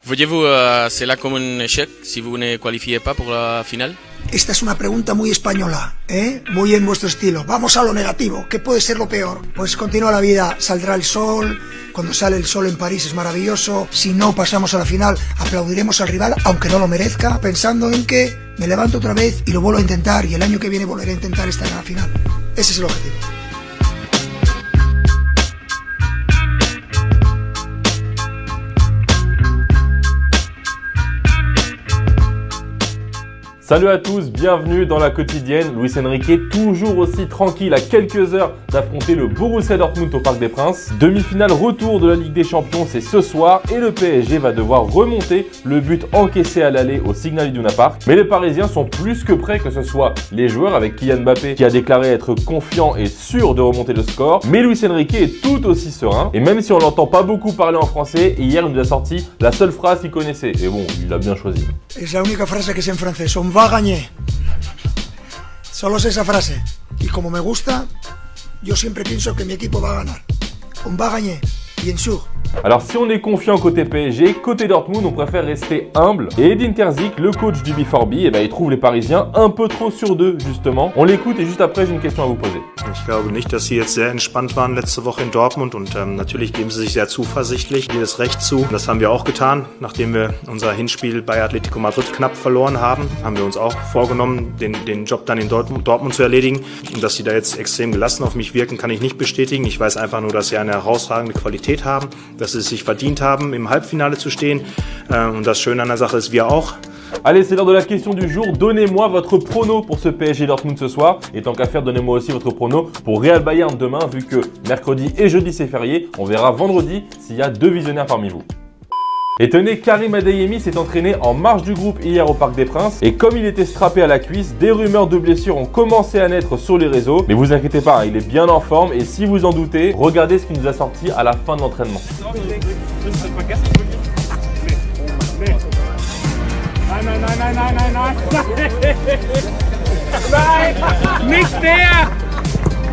Voyez-vous cela como un échec si vous ne qualifiez pas pour la finale? Esta es una pregunta muy española, ¿eh? Muy en vuestro estilo. Vamos a lo negativo. ¿Qué puede ser lo peor? Pues continúa la vida, saldrá el sol. Cuando sale el sol en París es maravilloso. Si no pasamos a la final, aplaudiremos al rival, aunque no lo merezca, pensando en que me levanto otra vez y lo vuelvo a intentar. Y el año que viene volveré a intentar estar en la final. Ese es el objetivo. Salut à tous, bienvenue dans la quotidienne. Luis Enrique toujours aussi tranquille à quelques heures d'affronter le Borussia Dortmund au Parc des Princes. Demi-finale retour de la Ligue des Champions, c'est ce soir et le PSG va devoir remonter le but encaissé à l'aller au Signal Iduna Park. Mais les Parisiens sont plus que prêts, que ce soit les joueurs avec Kylian Mbappé qui a déclaré être confiant et sûr de remonter le score. Mais Luis Enrique est tout aussi serein et même si on l'entend pas beaucoup parler en français, hier il nous a sorti la seule phrase qu'il connaissait. Et bon, il a bien choisi. Es la única frase que sé en francés. On va gagner. Solo sé esa frase. Y como me gusta, yo siempre pienso que mi equipo va a ganar. On va gagner, bien sûr. Alors si on est confiant côté PSG, côté Dortmund, on préfère rester humble. Et Edin Terzic, le coach du BVB, il trouve les Parisiens un peu trop sûrs d'eux, justement. On l'écoute et juste après, j'ai une question à vous poser. Ich glaube nicht, dass sie jetzt sehr entspannt waren letzte Woche in Dortmund und natürlich geben sie sich sehr zuversichtlich, jedes Recht zu. Das haben wir auch getan, nachdem wir unser Hinspiel bei Atletico Madrid knapp verloren haben wir uns auch vorgenommen, den Job dann in Dortmund zu erledigen. Und dass sie da jetzt extrem gelassen auf mich wirken, kann ich nicht bestätigen. Ich weiß einfach nur, dass sie eine herausragende Qualität haben, dass sie es sich verdient haben, im Halbfinale zu stehen. Und das Schöne an der Sache ist, wir auch. Allez, c'est l'heure de la question du jour. Donnez-moi votre prono pour ce PSG Dortmund ce soir. Et tant qu'à faire, donnez-moi aussi votre prono pour Real Bayern demain, vu que mercredi et jeudi c'est férié. On verra vendredi s'il y a 2 visionnaires parmi vous. Et tenez, Karim Adeyemi s'est entraîné en marge du groupe hier au Parc des Princes. Et comme il était strappé à la cuisse, des rumeurs de blessures ont commencé à naître sur les réseaux. Mais vous inquiétez pas, il est bien en forme. Et si vous en doutez, regardez ce qu'il nous a sorti à la fin de l'entraînement. Nicht der!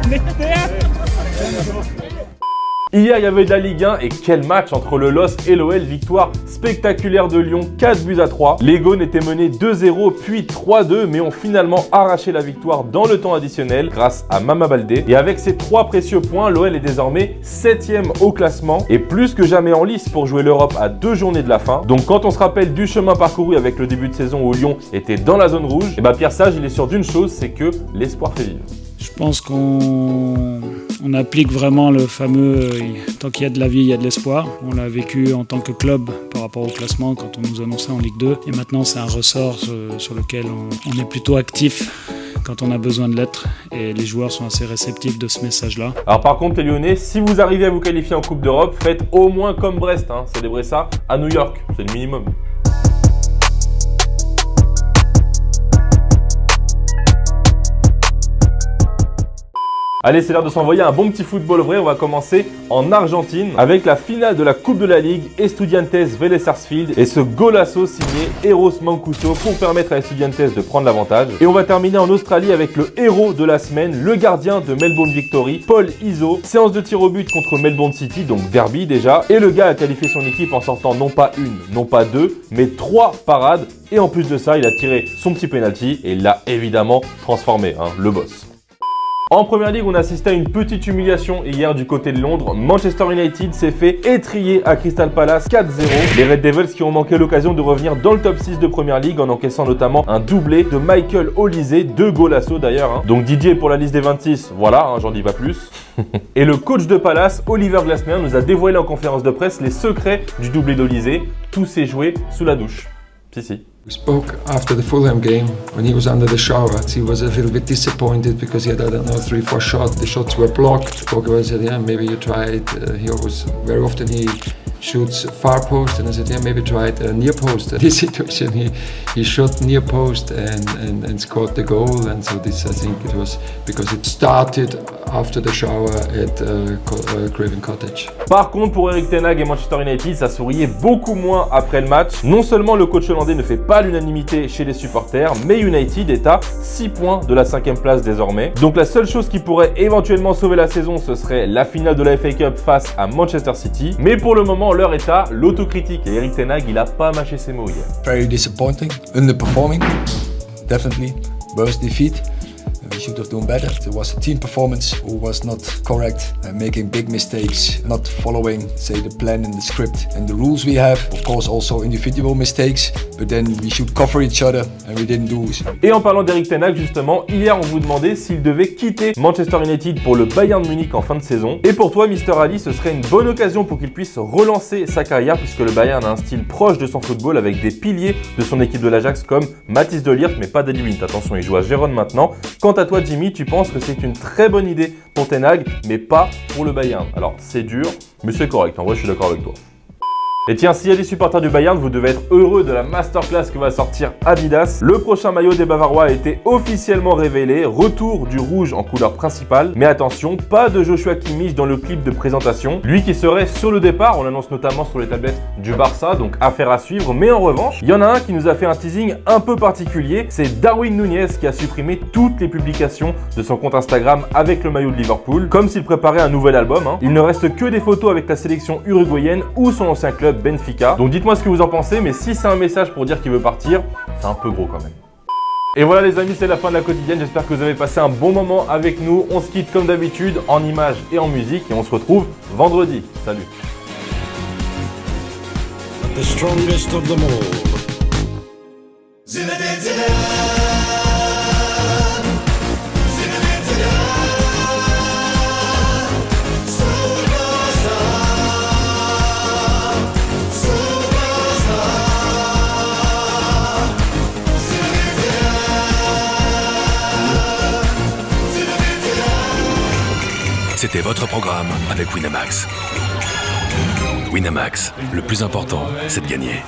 Nicht der! Hier, il y avait de la Ligue 1 et quel match entre le LOSC et l'OL, victoire spectaculaire de Lyon, 4-3. Les Gaunes étaient menés 2-0 puis 3-2 mais ont finalement arraché la victoire dans le temps additionnel grâce à Mama Baldé. Et avec ces 3 précieux points, l'OL est désormais 7e au classement et plus que jamais en lice pour jouer l'Europe à 2 journées de la fin. Donc quand on se rappelle du chemin parcouru avec le début de saison où Lyon était dans la zone rouge, et Pierre Sage il est sûr d'une chose, c'est que l'espoir fait vivre. Je pense qu'on applique vraiment le fameux tant qu'il y a de la vie, il y a de l'espoir. On l'a vécu en tant que club par rapport au classement quand on nous annonçait en Ligue 2. Et maintenant, c'est un ressort sur lequel on est plutôt actif quand on a besoin de l'être. Et les joueurs sont assez réceptifs de ce message-là. Alors par contre, les Lyonnais, si vous arrivez à vous qualifier en Coupe d'Europe, faites au moins comme Brest. Célébrez ça à New York, c'est le minimum. Allez, c'est l'heure de s'envoyer un bon petit football vrai. On va commencer en Argentine avec la finale de la Coupe de la Ligue, Estudiantes Vélez Sarsfield et ce golasso signé Eros Mancuso pour permettre à Estudiantes de prendre l'avantage. Et on va terminer en Australie avec le héros de la semaine, le gardien de Melbourne Victory, Paul Iso. Séance de tir au but contre Melbourne City, donc derby déjà. Et le gars a qualifié son équipe en sortant non pas une, non pas deux, mais 3 parades. Et en plus de ça, il a tiré son petit penalty et il l'a évidemment transformé, le boss. En première ligue, on assistait à une petite humiliation hier du côté de Londres. Manchester United s'est fait étriller à Crystal Palace 4-0. Les Red Devils qui ont manqué l'occasion de revenir dans le top 6 de première ligue en encaissant notamment un doublé de Michael Olise, 2 golassos d'ailleurs. Donc Didier pour la liste des 26, voilà, j'en dis pas plus. Et le coach de Palace, Oliver Glasner, nous a dévoilé en conférence de presse les secrets du doublé d'Olise. Tout s'est joué sous la douche. Si. We spoke after the Fulham game when he was under the shower. He was a little bit disappointed because he had, I don't know, 3-4 shots. The shots were blocked. Spoke about it, said, yeah, maybe you try it. He always, very often he shoots far post, and I said, yeah, maybe try it near post. In this situation, he shot near post and scored the goal. And so this, I think, it was because it started after the shower at Craven Cottage. Par contre, pour Erik ten Hag et Manchester United, ça souriait beaucoup moins après le match. Non seulement le coach hollandais ne fait pas l'unanimité chez les supporters, mais United est à 6 points de la 5e place désormais. Donc la seule chose qui pourrait éventuellement sauver la saison, ce serait la finale de la FA Cup face à Manchester City. Mais pour le moment, l'heure est à l'autocritique. Et Erik ten Hag, il a pas mâché ses mots hier. Very disappointing, underperforming, definitely. Worst defeat. We should have done better. It was a team performance who was not correct and making big mistakes, not following, say, the plan and the script and the rules we have. Of course, also individual mistakes, but then we should cover each other and we didn't do. Et en parlant d'Erik ten Hag, justement, hier on vous demandait s'il devait quitter Manchester United pour le Bayern Munich en fin de saison. Et pour toi, Mr. Ali, ce serait une bonne occasion pour qu'il puisse relancer sa carrière puisque le Bayern a un style proche de son football avec des piliers de son équipe de l'Ajax comme Mathis de Ligt, mais pas Daley Blind. Attention, il joue à Gérone maintenant. Quant à toi, Jimmy, tu penses que c'est une très bonne idée pour ten Hag, mais pas pour le Bayern. Alors, c'est dur, mais c'est correct. En vrai, je suis d'accord avec toi. Et tiens, s'il y a des supporters du Bayern, vous devez être heureux de la masterclass que va sortir Adidas. Le prochain maillot des Bavarois a été officiellement révélé. Retour du rouge en couleur principale. Mais attention, pas de Joshua Kimmich dans le clip de présentation. Lui qui serait sur le départ, on l'annonce notamment sur les tablettes du Barça, donc affaire à suivre. Mais en revanche, il y en a un qui nous a fait un teasing un peu particulier. C'est Darwin Núñez qui a supprimé toutes les publications de son compte Instagram avec le maillot de Liverpool, comme s'il préparait un nouvel album. Il ne reste que des photos avec la sélection uruguayenne ou son ancien club Benfica. Donc dites-moi ce que vous en pensez, mais si c'est un message pour dire qu'il veut partir, c'est un peu gros quand même. Et voilà les amis, c'est la fin de la quotidienne. J'espère que vous avez passé un bon moment avec nous. On se quitte comme d'habitude en images et en musique et on se retrouve vendredi. Salut. The strongest of them all. Zinedine Zidane. Zinedine Zidane. Superstar. Superstar. Zinedine Zidane. Zinedine Zidane. C'était votre programme avec Winamax. Winamax, le plus important, c'est de gagner.